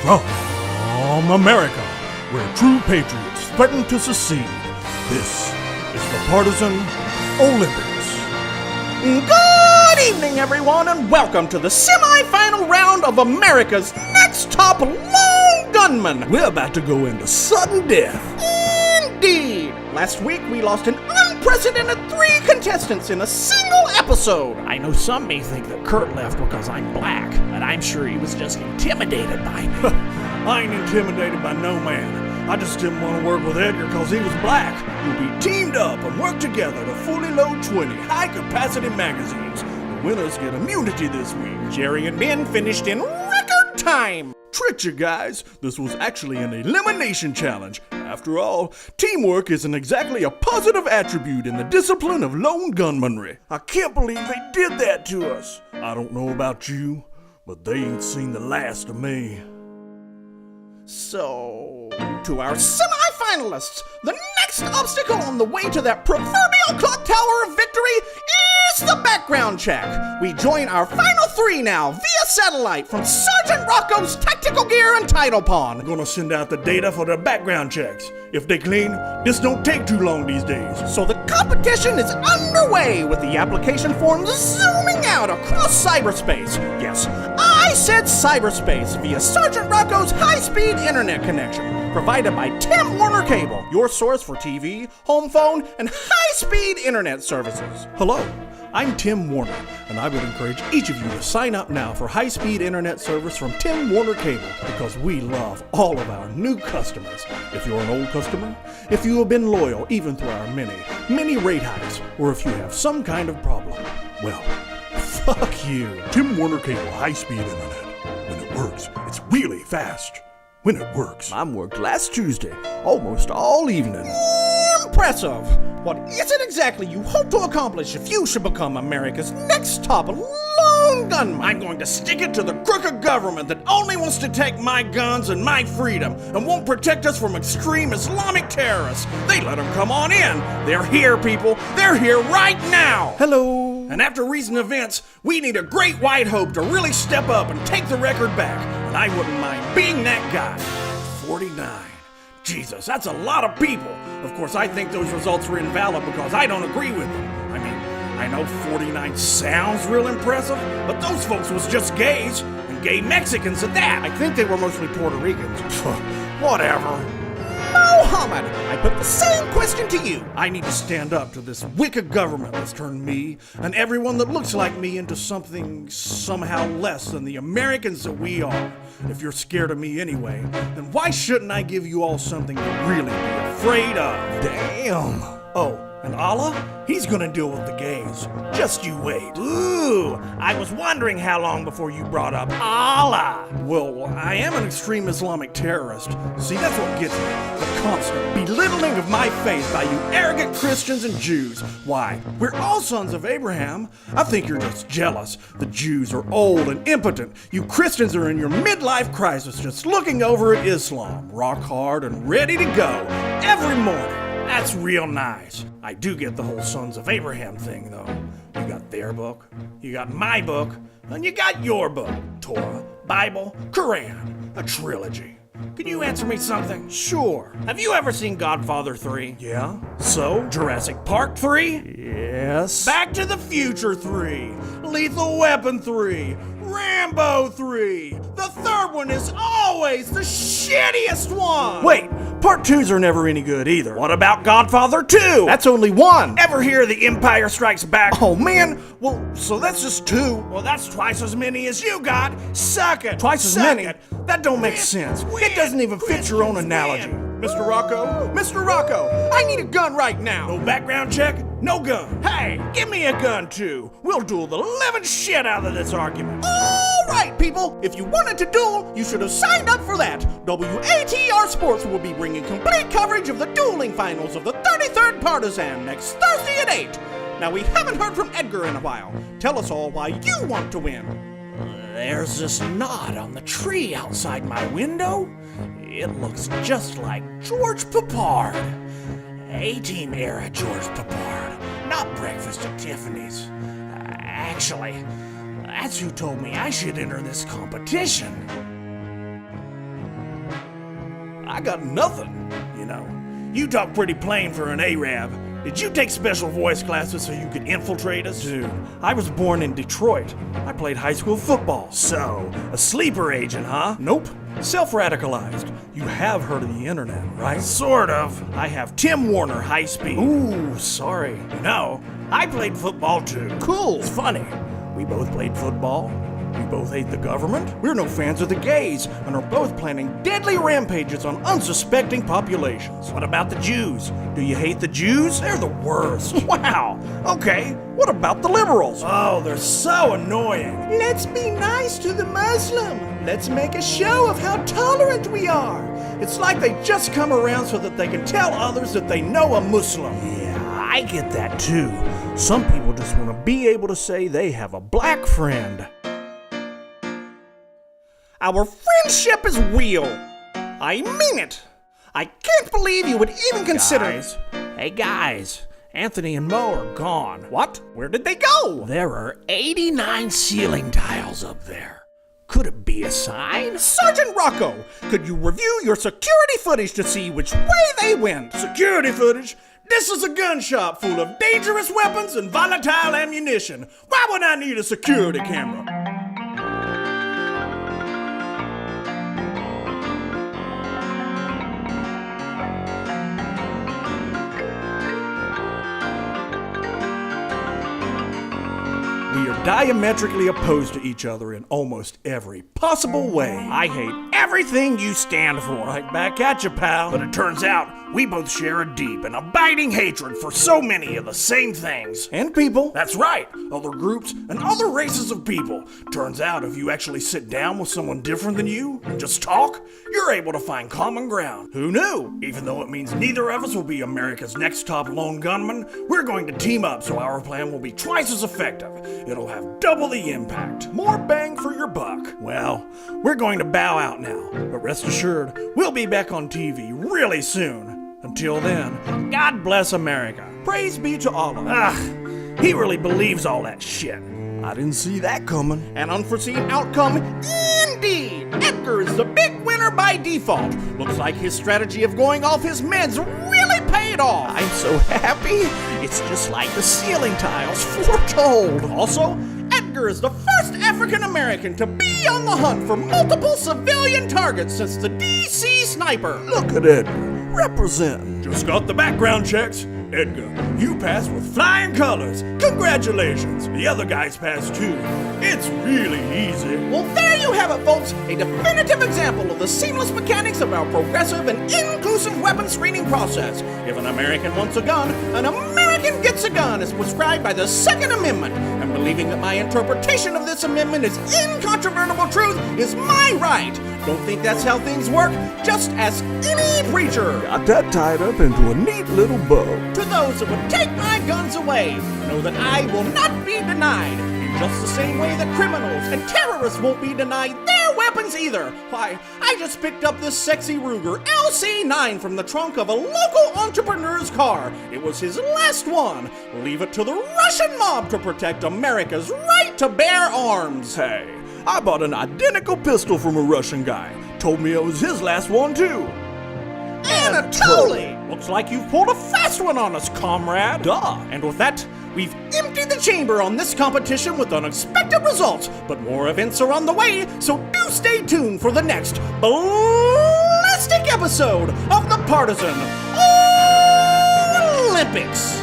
From America, where true patriots threaten to secede, this is the Partisan Olympics. Good evening, everyone, and welcome to the semi-final round of America's Next Top Lone Gunman. We're about to go into sudden death. Indeed. Last week, we lost an unprecedented 3 contestants in a single episode. I know some may think that Kurt left because I'm black, but I'm sure he was just intimidated by me. I ain't intimidated by no man. I just didn't want to work with Edgar because he was black. We'll be teamed up and work together to fully load 20 high-capacity magazines. The winners get immunity this week. Jerry and Ben finished in record time. Tricked you guys. This was actually an elimination challenge. After all, teamwork isn't exactly a positive attribute in the discipline of lone gunmanry. I can't believe they did that to us. I don't know about you, but they ain't seen the last of me. So, to our semi-finalists, the next obstacle on the way to that proverbial clock tower of victory is the background check. We join our final 3 now via satellite from Sergeant Rocco's tactical gear and title pawn. I'm gonna send out the data for the background checks. If they clean, this don't take too long these days. So the competition is underway with the application forms zooming out across cyberspace. Yes, I said cyberspace via Sergeant Rocco's high-speed internet connection, provided by Tim Warner Cable, your source for TV, home phone, and high-speed internet services. Hello, I'm Tim Warner, and I would encourage each of you to sign up now for high-speed internet service from Tim Warner Cable, because we love all of our new customers. If you're an old customer, if you have been loyal even through our many rate hikes, or if you have some kind of problem, well, fuck you. Tim Warner Cable high-speed internet. When it works, it's really fast. When it works. Mine worked last Tuesday, almost all evening. Impressive! What is it exactly you hope to accomplish if you should become America's next top lone gunman? I'm going to stick it to the crooked government that only wants to take my guns and my freedom and won't protect us from extreme Islamic terrorists. They let them come on in. They're here, people. They're here right now. Hello. And after recent events, we need a great white hope to really step up and take the record back. And I wouldn't mind being that guy. 49. Jesus, that's a lot of people. Of course, I think those results were invalid because I don't agree with them. I mean, I know 49 sounds real impressive, but those folks was just gays, and gay Mexicans at that. I think they were mostly Puerto Ricans. Whatever. Mohammed, I put the same question to you. I need to stand up to this wicked government that's turned me and everyone that looks like me into something somehow less than the Americans that we are. If you're scared of me anyway, then why shouldn't I give you all something to really be afraid of? Damn. Oh, and Allah? He's gonna deal with the gays. Just you wait. Ooh, I was wondering how long before you brought up Allah. Well, I am an extreme Islamic terrorist. See, that's what gets me. The constant belittling of my faith by you arrogant Christians and Jews. Why, we're all sons of Abraham. I think you're just jealous. The Jews are old and impotent. You Christians are in your midlife crisis just looking over at Islam, rock hard and ready to go every morning. That's real nice. I do get the whole Sons of Abraham thing, though. You got their book, you got my book, and you got your book. Torah, Bible, Quran, a trilogy. Can you answer me something? Sure. Have you ever seen Godfather 3? Yeah? So? Jurassic Park 3? Yes. Back to the Future 3? Lethal Weapon 3? Rambo 3? The third one is always the shittiest one! Wait, part 2s are never any good either. What about Godfather 2? That's only 1. Ever hear The Empire Strikes Back? Oh man, well, so that's just 2. Well, that's twice as many as you got. Suck it. Twice as Suck many? It. That don't make sense. It doesn't even fit your own analogy. Mr. Rocco, Mr. Rocco, I need a gun right now. No background check, no gun. Hey, give me a gun too. We'll duel the living shit out of this argument. All right, people. If you wanted to duel, you should have signed up for that. WATR Sports will be bringing complete coverage of the dueling finals of the 33rd Partisan next Thursday at 8. Now, we haven't heard from Edgar in a while. Tell us all why you want to win. There's this knot on the tree outside my window. It looks just like George Peppard. A-Team era George Peppard, not Breakfast at Tiffany's. Actually, that's who told me I should enter this competition. I got nothing. You know, you talk pretty plain for an Arab. Did you take special voice classes so you could infiltrate us? Dude, I was born in Detroit. I played high school football. So, a sleeper agent, huh? Nope. Self-radicalized. You have heard of the internet, right? Sort of. I have Tim Warner high speed. Ooh, sorry. No, I played football too. Cool. It's funny. We both played football. We both hate the government. We're no fans of the gays and are both planning deadly rampages on unsuspecting populations. What about the Jews? Do you hate the Jews? They're the worst. Wow. Okay. What about the liberals? Oh, they're so annoying. Let's be nice to the Muslim. Let's make a show of how tolerant we are. It's like they just come around so that they can tell others that they know a Muslim. Yeah, I get that too. Some people just want to be able to say they have a black friend. Our friendship is real. I mean it. I can't believe you would even consider... Guys. Hey guys, Anthony and Mo are gone. What? Where did they go? There are 89 ceiling tiles up there. Could it be a sign? Sergeant Rocco, could you review your security footage to see which way they went? Security footage? This is a gun shop full of dangerous weapons and volatile ammunition. Why would I need a security camera? We are diametrically opposed to each other in almost every possible way. I hate everything you stand for. Right back at you, pal. But it turns out we both share a deep and abiding hatred for so many of the same things. And people. That's right, other groups and other races of people. Turns out if you actually sit down with someone different than you and just talk, you're able to find common ground. Who knew? Even though it means neither of us will be America's next top lone gunman, we're going to team up so our plan will be twice as effective. It'll have double the impact. More bang for your buck. Well, we're going to bow out now, but rest assured, we'll be back on TV really soon. Until then, God bless America. Praise be to all of us. Ugh, he really believes all that shit. I didn't see that coming. An unforeseen outcome, indeed. Edgar is the big winner by default. Looks like his strategy of going off his meds really paid off. I'm so happy. It's just like the ceiling tiles foretold. Also, Edgar is the first African American to be on the hunt for multiple civilian targets since the DC sniper. Look at Edgar, representing. Just got the background checks. Edgar, you passed with flying colors. Congratulations. The other guys passed too. It's really easy. Well, there you have it, folks. A definitive example of the seamless mechanics of our progressive and inclusive weapon screening process. If an American wants a gun, an American gets a gun as prescribed by the Second Amendment. And believing that my interpretation of this amendment is incontrovertible truth is my right. Don't think that's how things work. Just ask any preacher. Got that tied up into a neat little bow. To those that would take my guns away, know that I will not be denied. In just the same way that criminals and terrorists won't be denied their weapons either. Why, I just picked up this sexy Ruger LC9 from the trunk of a local entrepreneur's car. It was his last one. Leave it to the Russian mob to protect America's right to bear arms. Hey, I bought an identical pistol from a Russian guy. Told me it was his last one too. Anatoly! Looks like you've pulled a fast one on us, comrade. Duh. And with that, we've emptied the chamber on this competition with unexpected results. But more events are on the way, so do stay tuned for the next ballistic episode of the Partisan Olympics.